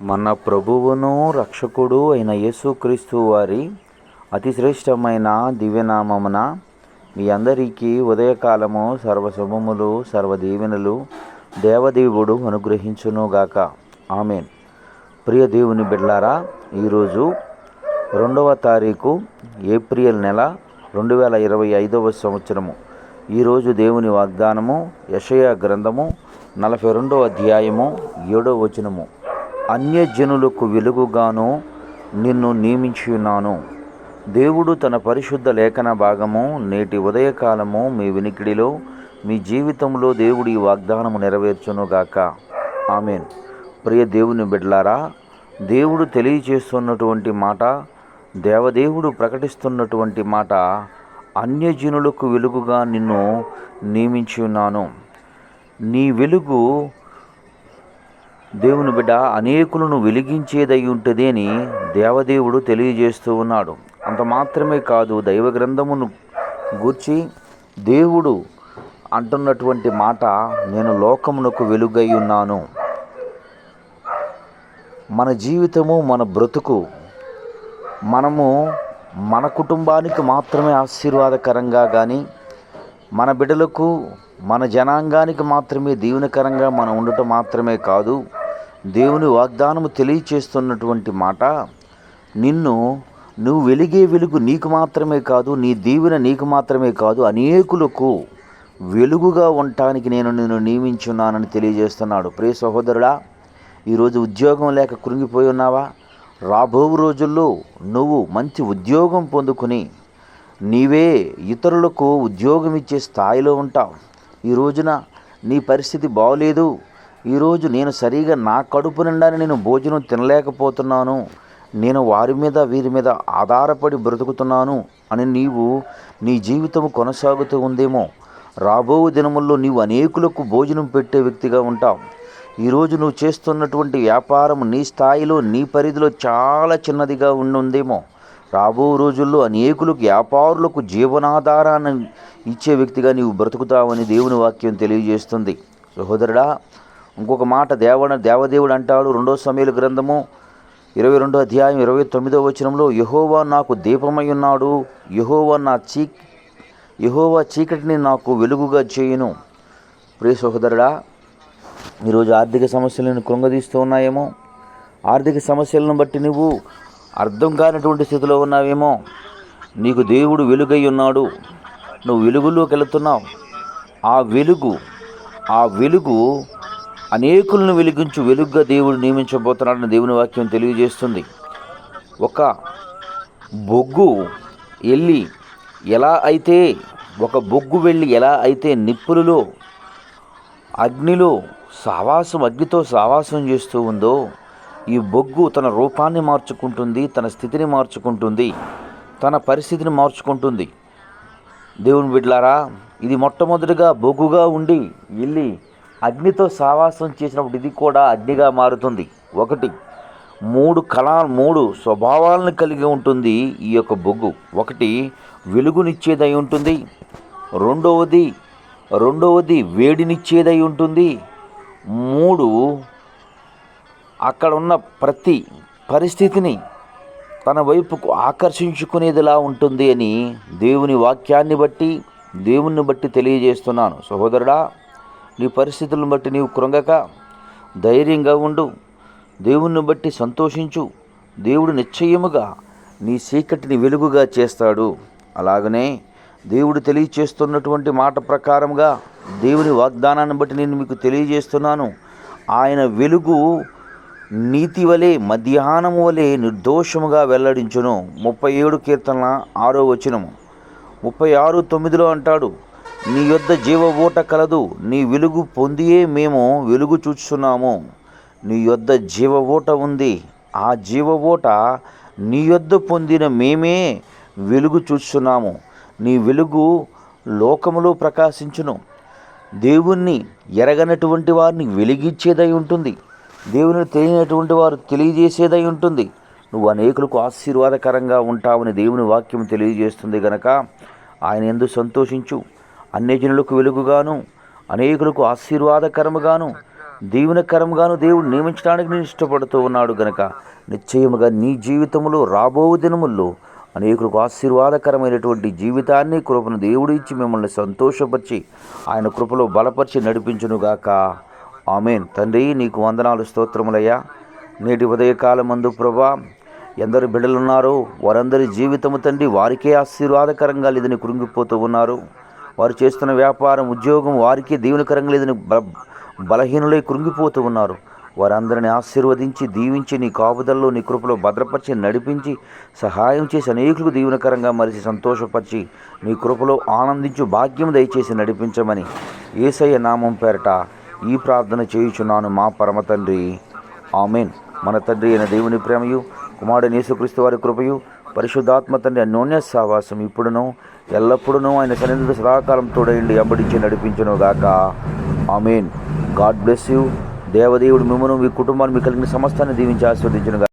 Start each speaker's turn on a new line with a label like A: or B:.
A: మన ప్రభువును రక్షకుడు అయిన యేసుక్రీస్తు వారి అతి శ్రేష్టమైన దివ్యనామమున మీ అందరికీ ఉదయకాలము సర్వశుభములు సర్వదీవెనలు దేవదేవుడు అనుగ్రహించునుగాక. ఆమెన్. ప్రియ దేవుని బిడ్డలారా, ఈరోజు 2వ తారీఖు ఏప్రిల్ నెల 2025 సంవత్సరము. ఈరోజు దేవుని వాగ్దానము యెషయా గ్రంథము 42వ అధ్యాయము 7వ వచనము. అన్యజనులకు వెలుగుగాను నిన్ను నియమించి ఉన్నాను. దేవుడు తన పరిశుద్ధ లేఖన భాగము నేటి ఉదయకాలము మీ వినికిడిలో, మీ జీవితంలో దేవుడు ఈ వాగ్దానము నెరవేర్చునుగాక. ఆమెన్. ప్రియ దేవుని బిడ్డలారా, దేవుడు తెలియజేస్తున్నటువంటి మాట, దేవదేవుడు ప్రకటిస్తున్నటువంటి మాట, అన్యజనులకు వెలుగుగా నిన్ను నియమించి ఉన్నాను. నీ వెలుగు దేవుని బిడ్డ అనేకులను వెలిగించేదై ఉంటుంది అని దేవదేవుడు తెలియజేస్తూ ఉన్నాడు. అంత మాత్రమే కాదు, దైవ గ్రంథమును గూర్చి దేవుడు అంటున్నటువంటి మాట, నేను లోకమునకు వెలుగై ఉన్నాను. మన జీవితము, మన బ్రతుకు, మనము మన కుటుంబానికి మాత్రమే ఆశీర్వాదకరంగా కానీ, మన బిడ్డలకు, మన జనాంగానికి మాత్రమే దీవెనకరంగా మనం ఉండటం మాత్రమే కాదు, దేవుని వాగ్దానము తెలియచేస్తున్నటువంటి మాట, నువ్వు వెలిగే వెలుగు నీకు మాత్రమే కాదు, నీ దీవెన నీకు మాత్రమే కాదు, అనేకులకు వెలుగుగా ఉండటానికి నేను నిన్ను నియమించున్నానని తెలియజేస్తున్నాడు. ప్రియ సహోదరుడా, ఈరోజు ఉద్యోగం లేక కృంగిపోయి ఉన్నావా? రాబో రోజుల్లో నువ్వు మంచి ఉద్యోగం పొందుకుని నీవే ఇతరులకు ఉద్యోగం ఇచ్చే స్థాయిలో ఉంటావు. ఈ రోజున నీ పరిస్థితి బాగోలేదు, ఈరోజు నేను సరిగా నా కడుపు నిండా నేను భోజనం తినలేకపోతున్నాను, నేను వారి మీద వీరి మీద ఆధారపడి బ్రతుకుతున్నాను అని నీ జీవితం కొనసాగుతూ ఉందేమో. రాబో దినముల్లో నీవు అనేకులకు భోజనం పెట్టే వ్యక్తిగా ఉంటావు. ఈరోజు నువ్వు చేస్తున్నటువంటి వ్యాపారం నీ స్థాయిలో, నీ పరిధిలో చాలా చిన్నదిగా ఉందేమో. రాబో రోజుల్లో అనేకులకు, వ్యాపారులకు జీవనాధారాన్ని ఇచ్చే వ్యక్తిగా నీవు బ్రతుకుతావని దేవుని వాక్యం తెలియజేస్తుంది. సహోదరుడా, ఇంకొక మాట దేవదేవుడు అంటాడు, 2వ సమూయేలు గ్రంథము 22వ అధ్యాయం 29వ వచనంలో, యెహోవా నాకు దీపమై ఉన్నాడు, యెహోవా చీకటిని నాకు వెలుగుగా చేయును. ప్రియ సహోదరుడా, ఈరోజు ఆర్థిక సమస్యలను కృంగదీస్తూ ఉన్నాయేమో, ఆర్థిక సమస్యలను బట్టి నువ్వు అర్థం కానటువంటి స్థితిలో ఉన్నావేమో. నీకు దేవుడు వెలుగై ఉన్నాడు, నువ్వు వెలుగులోకి వెళుతున్నావు. ఆ వెలుగు అనేకులను వెలిగించు వెలుగుగా దేవుడు నియమించబోతున్నాడని దేవుని వాక్యం తెలియజేస్తుంది. ఒక బొగ్గు వెళ్ళి ఎలా అయితే నిప్పులలో, అగ్నితో సావాసం చేస్తూ ఉందో, ఈ బొగ్గు తన రూపాన్ని మార్చుకుంటుంది, తన స్థితిని మార్చుకుంటుంది, తన పరిస్థితిని మార్చుకుంటుంది. దేవుని బిడ్డలారా, ఇది మొట్టమొదటిగా బొగ్గుగా ఉండి వెళ్ళి అగ్నితో సావాసం చేసినప్పుడు ఇది కూడా అగ్నిగా మారుతుంది. 3 స్వభావాలను కలిగి ఉంటుంది ఈ యొక్క బొగ్గు. 1 వెలుగునిచ్చేదై ఉంటుంది, రెండవది వేడినిచ్చేదై ఉంటుంది, 3 అక్కడ ఉన్న ప్రతి పరిస్థితిని తన వైపుకు ఆకర్షించుకునేదిలా ఉంటుంది అని దేవుని వాక్యాన్ని బట్టి, దేవుణ్ణి బట్టి తెలియజేస్తున్నాను. సహోదరుడా, నీ పరిస్థితులను బట్టి నీవు కృంగక ధైర్యంగా ఉండు, దేవుణ్ణి బట్టి సంతోషించు. దేవుడు నిశ్చయముగా నీ చీకటిని వెలుగుగా చేస్తాడు. అలాగనే దేవుడు తెలియచేస్తున్నటువంటి మాట ప్రకారంగా దేవుని వాగ్దానాన్ని బట్టి నేను మీకు తెలియజేస్తున్నాను. ఆయన వెలుగు నీతి వలె, మధ్యాహ్నము వలె నిర్దోషముగా వెల్లడించును. 37 కీర్తన 6వ వచనము. 36:9 అంటాడు, నీ యొద్ద జీవ ఊట కలదు, నీ వెలుగు పొందియే మేము వెలుగు చూస్తున్నాము. నీ యొద్ద జీవ ఊట ఉంది, ఆ జీవ ఊట నీ యొద్ద పొందిన మేమే వెలుగు చూస్తున్నాము. నీ వెలుగు లోకములో ప్రకాశించును. దేవుణ్ణి ఎరగనటువంటి వారిని వెలిగించేదై ఉంటుంది, దేవుని తెలియనటువంటి వారు తెలియజేసేదై ఉంటుంది. నువ్వు అనేకులకు ఆశీర్వాదకరంగా ఉంటావని దేవుని వాక్యం తెలియజేస్తుంది గనక ఆయన యందు సంతోషించు. అన్యజనులకు వెలుగుగాను, అనేకులకు ఆశీర్వాదకరముగాను దీవెనకరంగాను దేవుడు నియమించడానికి నేను ఇష్టపడుతూ ఉన్నాడు గనక నిశ్చయముగా నీ జీవితంలో రాబో దినముల్లో అనేకులకు ఆశీర్వాదకరమైనటువంటి జీవితాన్ని కృపను దేవుడు ఇచ్చి మిమ్మల్ని సంతోషపరిచి ఆయన కృపలో బలపరిచి నడిపించునుగాక. ఆమేన్. తండ్రి నీకు వందనాలు, స్తోత్రములయ్యా. నేటి ఉదయకాలమందు ప్రభా ఎందరు బిడ్డలున్నారో వారందరి జీవితము తండ్రి వారికే ఆశీర్వాదకరంగా లేదని కృంగిపోతూ ఉన్నారు. వారు చేస్తున్న వ్యాపారం, ఉద్యోగం వారికే దీవెనకరంగా లేదని బలహీనులై కృంగిపోతూ ఉన్నారు. వారందరిని ఆశీర్వదించి దీవించి నీ కాపుదల్లో నీ కృపలో భద్రపరిచి నడిపించి సహాయం చేసి అనేకులకు దీవెనకరంగా మరిచి సంతోషపరిచి నీ కృపలో ఆనందించు భాగ్యం దయచేసి నడిపించమని యేసయ్య నామం పేరట ఈ ప్రార్థన చేయుచున్నాను మా పరమ తండ్రి. ఆమేన్. మన తండ్రి అయిన దేవుని ప్రేమయు, కుమారుడైన యేసుక్రీస్తు వారి కృపయు, పరిశుద్ధాత్మ తండ్రి అన్యోన్య సహవాసం ఇప్పుడును ఎల్లప్పుడూ ఆయన సన్నిధిలో సదాకాలం తోడైండి అంబడించి నడిపించును గాక. ఆమేన్. God bless you. దేవదేవుడు మిమ్మల్ని, మీ కుటుంబాన్ని, మీ కలిగిన సమస్తాన్ని దీవించి ఆస్వాదించును గాక.